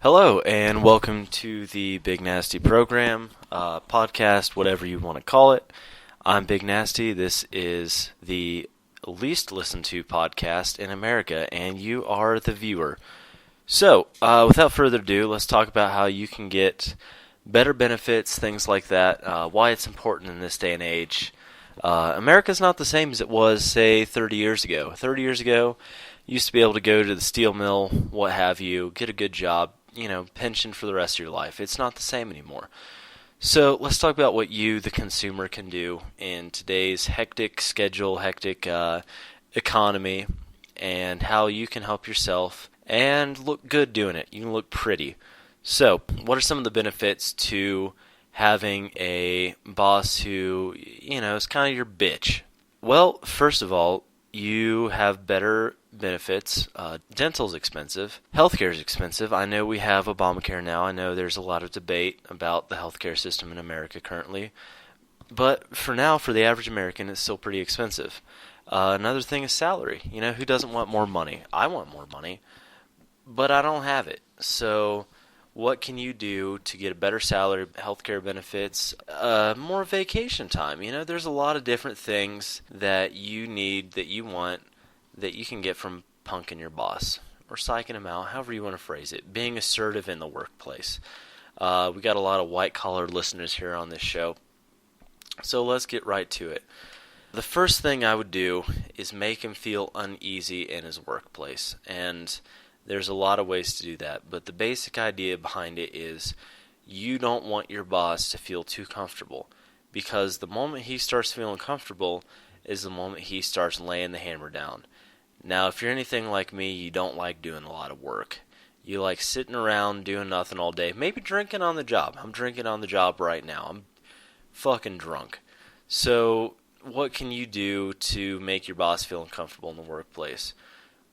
Hello, and welcome to the Bigg Nasty program, podcast, whatever you want to call it. I'm Bigg Nasty. This is the least listened to podcast in America, and you are the viewer. So, without further ado, let's talk about how you can get better benefits, things like that, why it's important in this day and age. America's not the same as it was, say, 30 years ago. 30 years ago, you used to be able to go to the steel mill, what have you, get a good job, pension for the rest of your life. It's not the same anymore. So let's talk about what you, the consumer, can do in today's hectic schedule, hectic economy, and how you can help yourself and look good doing it. You can look pretty. So, what are some of the benefits to having a boss who, is kind of your bitch? Well, first of all, you have better benefits. Dental's expensive. Healthcare's expensive. I know we have Obamacare now. I know there's a lot of debate about the healthcare system in America currently. But for now, for the average American, it's still pretty expensive. Another thing is salary. Who doesn't want more money? I want more money, but I don't have it. So what can you do to get a better salary, healthcare benefits, more vacation time? There's a lot of different things that you need, that you want, that you can get from punking your boss or psyching him out, however you want to phrase it. Being assertive in the workplace. We got a lot of white-collar listeners here on this show, so let's get right to it. The first thing I would do is make him feel uneasy in his workplace, and there's a lot of ways to do that, but the basic idea behind it is you don't want your boss to feel too comfortable, because the moment he starts feeling comfortable is the moment he starts laying the hammer down. Now, if you're anything like me, you don't like doing a lot of work. You like sitting around doing nothing all day, maybe drinking on the job. I'm drinking on the job right now. I'm fucking drunk. So what can you do to make your boss feel uncomfortable in the workplace?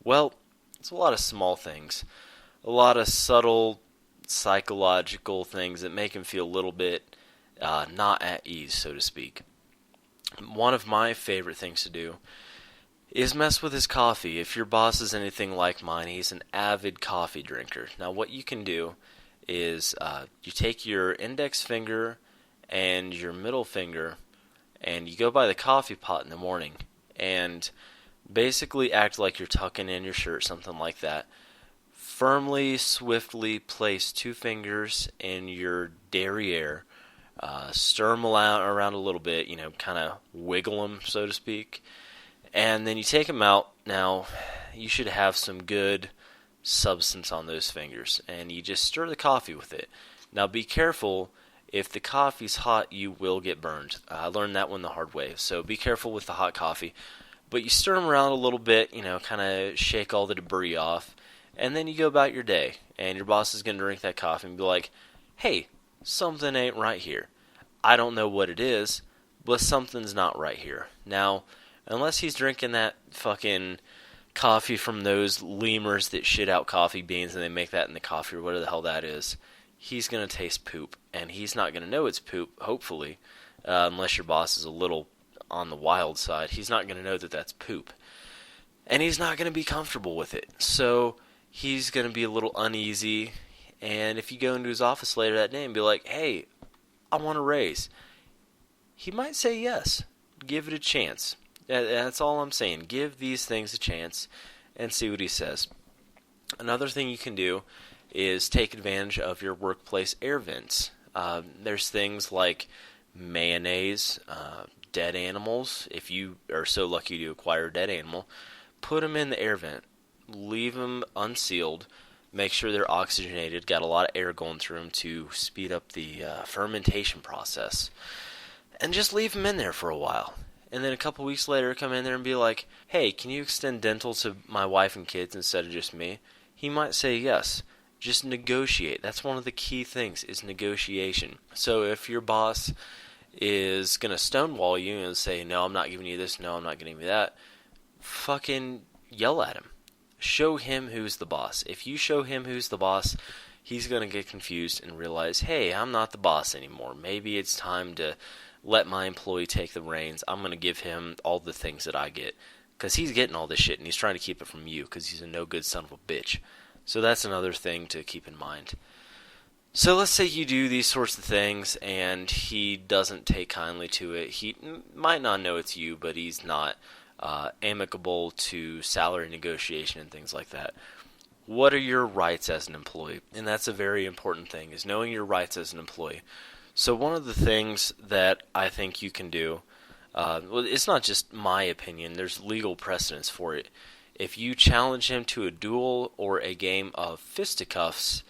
Well, it's a lot of small things, a lot of subtle psychological things that make him feel a little bit not at ease, so to speak. One of my favorite things to do is mess with his coffee. If your boss is anything like mine, he's an avid coffee drinker. Now what you can do is you take your index finger and your middle finger and you go by the coffee pot in the morning and basically act like you're tucking in your shirt, something like that. Firmly, swiftly place two fingers in your derriere. Stir them around a little bit, kind of wiggle them, so to speak. And then you take them out. Now, you should have some good substance on those fingers. And you just stir the coffee with it. Now, be careful. If the coffee's hot, you will get burned. I learned that one the hard way. So be careful with the hot coffee. But you stir them around a little bit, kind of shake all the debris off. And then you go about your day. And your boss is going to drink that coffee and be like, hey, something ain't right here. I don't know what it is, but something's not right here. Now, unless he's drinking that fucking coffee from those lemurs that shit out coffee beans and they make that in the coffee or whatever the hell that is, he's going to taste poop. And he's not going to know it's poop, hopefully, unless your boss is a little on the wild side. He's not going to know that that's poop. And he's not going to be comfortable with it. So he's going to be a little uneasy. And if you go into his office later that day and be like, hey, I want a raise, he might say yes. Give it a chance. That's all I'm saying. Give these things a chance and see what he says. Another thing you can do is take advantage of your workplace air vents. There's things like mayonnaise, dead animals. If you are so lucky to acquire a dead animal, put them in the air vent. Leave them unsealed. Make sure they're oxygenated. Got a lot of air going through them to speed up the fermentation process. And just leave them in there for a while. And then a couple weeks later, come in there and be like, hey, can you extend dental to my wife and kids instead of just me? He might say yes. Just negotiate. That's one of the key things, is negotiation. So if your boss is going to stonewall you and say, no, I'm not giving you this, no, I'm not giving you that, fucking yell at him. Show him who's the boss. If you show him who's the boss, he's going to get confused and realize, hey, I'm not the boss anymore. Maybe it's time to let my employee take the reins. I'm going to give him all the things that I get. Because he's getting all this shit and he's trying to keep it from you because he's a no good son of a bitch. So that's another thing to keep in mind. So let's say you do these sorts of things and he doesn't take kindly to it. He might not know it's you, but he's not amicable to salary negotiation and things like that. What are your rights as an employee? And that's a very important thing, is knowing your rights as an employee. So one of the things that I think you can do, well, it's not just my opinion, there's legal precedence for it. If you challenge him to a duel or a game of fisticuffs,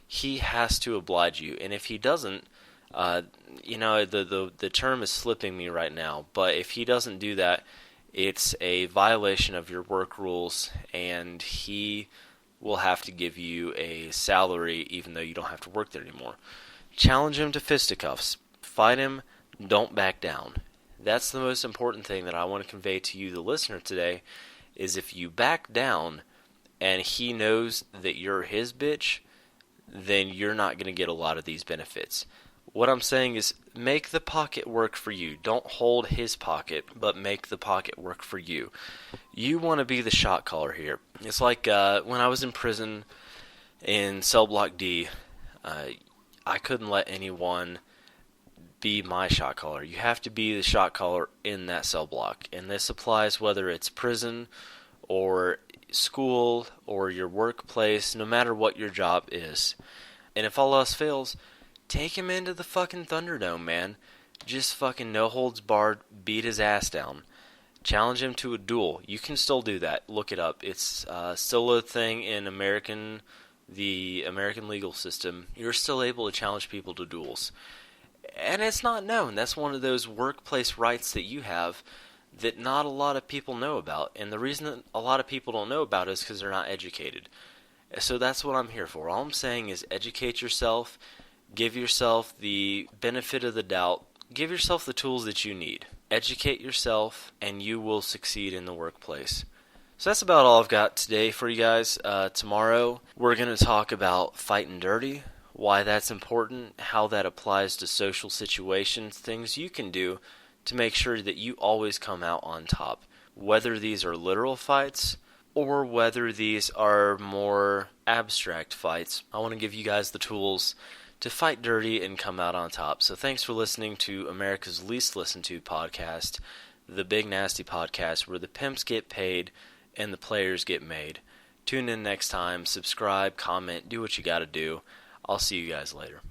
he has to oblige you. And if he doesn't, the term is slipping me right now, but if he doesn't do that, it's a violation of your work rules, and he will have to give you a salary even though you don't have to work there anymore. Challenge him to fisticuffs. Fight him. Don't back down. That's the most important thing that I want to convey to you, the listener, today, is if you back down and he knows that you're his bitch, then you're not going to get a lot of these benefits. What I'm saying is make the pocket work for you. Don't hold his pocket, but make the pocket work for you. You want to be the shot caller here. It's like when I was in prison in cell block D, I couldn't let anyone be my shot caller. You have to be the shot caller in that cell block. And this applies whether it's prison or school or your workplace, no matter what your job is. And if all else fails, take him into the fucking Thunderdome, man. Just fucking no holds barred, beat his ass down. Challenge him to a duel. You can still do that. Look it up. It's still a thing in the American legal system. You're still able to challenge people to duels. And it's not known. That's one of those workplace rights that you have that not a lot of people know about. And the reason that a lot of people don't know about it is because they're not educated. So that's what I'm here for. All I'm saying is educate yourself. Give yourself the benefit of the doubt. Give yourself the tools that you need. Educate yourself, and you will succeed in the workplace. So that's about all I've got today for you guys. Tomorrow, we're going to talk about fighting dirty, why that's important, how that applies to social situations, things you can do to make sure that you always come out on top. Whether these are literal fights or whether these are more abstract fights, I want to give you guys the tools to fight dirty and come out on top. So thanks for listening to America's least listened to podcast, the Bigg Nasty podcast, where the pimps get paid and the players get made. Tune in next time, subscribe, comment, do what you gotta do. I'll see you guys later.